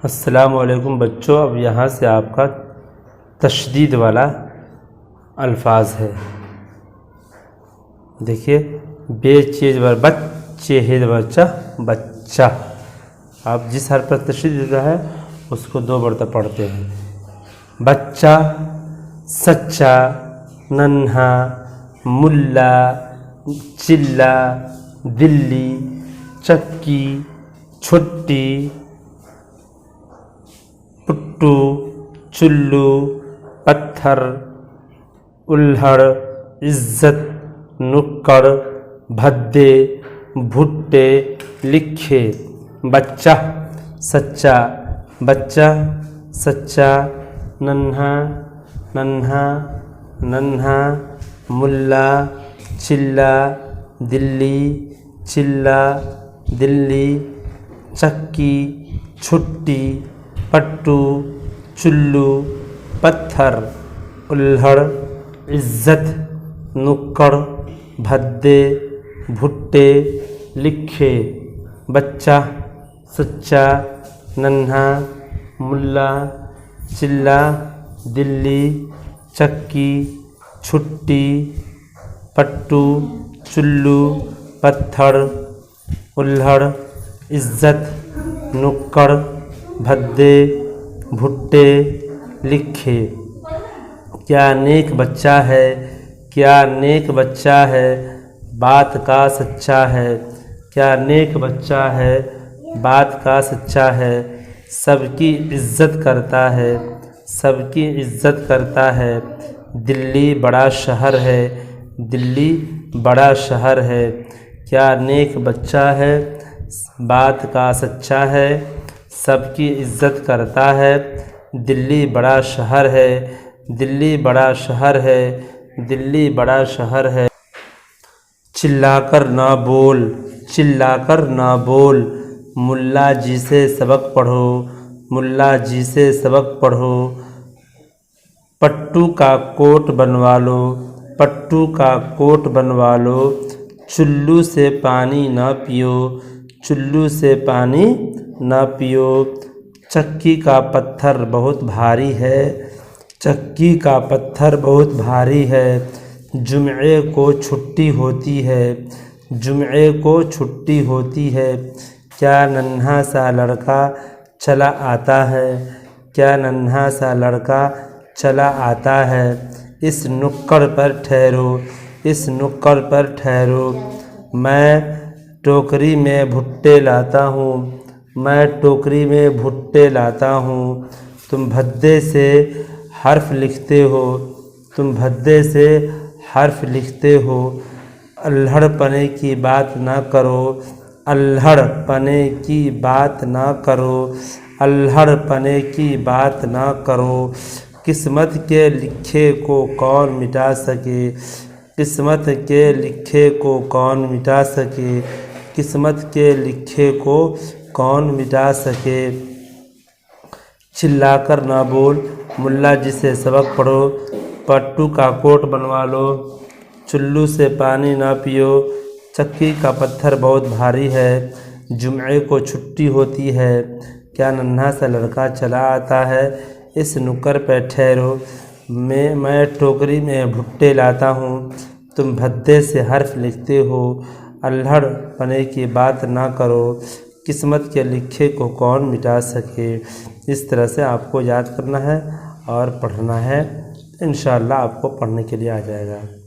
السلام علیکم بچوں، اب یہاں سے آپ کا تشدید والا الفاظ ہے۔ دیکھیے، بے چیز بر بچے ہے بچہ بچہ۔ آپ جس حرف پر تشدید دیتا ہے اس کو 2 مرتبہ پڑھتے ہیں۔ بچہ، سچا، ننھا، ملا، چلا، دلی، چکی، چھٹی، پٹو، چلو، پتھر، الہڑ، عزت، نکڑ، بھدے، بھٹے، لکھے۔ بچہ، سچا، بچہ، سچا، ننھا، ننھا، ننھا، ملا، چلا، دلی، چلا، دلی، چکی، چھٹی، پٹو، چلو، پتھر، الہڑ، عزت، نکڑ، بھدے، بھٹے، لکھے۔ بچہ، سچا، ننھا، ملا، چلا، دلی، چکی، چھٹی، پٹو، چلو، پتھر، الہڑ، عزت، نکڑ، بھدے، بھٹے، لکھے۔ کیا نیک بچہ ہے، کیا نیک بچہ ہے، بات کا سچا ہے۔ کیا نیک بچہ ہے، بات کا سچا ہے، سب کی عزت کرتا ہے، سب کی عزت کرتا ہے۔ دلی بڑا شہر ہے، دلی بڑا شہر ہے۔ کیا نیک بچہ ہے، بات کا سچا ہے، سب کی عزت کرتا ہے۔ دلی بڑا شہر ہے، دلی بڑا شہر ہے، دلی بڑا شہر ہے۔ چلا کر نہ بول، چلا کر نہ بول، ملا جی سے سبق پڑھو، ملا جی سے سبق پڑھو۔ پٹو کا کوٹ بنوا لو، پٹو کا کوٹ بنوا لو، چلو سے پانی نہ پیو، چلو سے پانی نہ پیو۔ چکی کا پتھر بہت بھاری ہے، چکی کا پتھر بہت بھاری ہے، جمعے کو چھٹی ہوتی ہے، جمعے کو چھٹی ہوتی ہے۔ کیا ننھا سا لڑکا چلا آتا ہے، کیا ننھا سا لڑکا چلا آتا ہے۔ اس نکڑ پر ٹھہرو، اس نکڑ پر ٹھہرو، میں ٹوکری میں بھٹے لاتا ہوں، میں ٹوکری میں بھٹے لاتا ہوں۔ تم بھدے سے حرف لکھتے ہو، تم بھدے سے حرف لکھتے ہو۔ الہڑ پنے کی بات نہ کرو، الہڑ پنے کی بات نہ کرو، الہڑ پنے کی بات نہ کرو۔ قسمت کے لکھے کو کون مٹا سکے، قسمت کے لکھے کو کون مٹا سکے، قسمت کے لکھے کو کون مٹا سکے۔ چلا کر نہ بول، ملا جی سے سبق پڑھو، پٹو کا کوٹ بنوا لو، چلو سے پانی نہ پیو۔ چکی کا پتھر بہت بھاری ہے، جمعے کو چھٹی ہوتی ہے۔ کیا ننھا سا لڑکا چلا آتا ہے۔ اس نکڑ پہ ٹھہرو، میں ٹوکری میں بھٹے لاتا ہوں، تم بھدے سے حرف لکھتے ہو۔ الہڑ پنے کی بات نہ کرو، قسمت کے لکھے کو کون مٹا سکے۔ اس طرح سے آپ کو یاد کرنا ہے اور پڑھنا ہے، انشاءاللہ آپ کو پڑھنے کے لیے آ جائے گا۔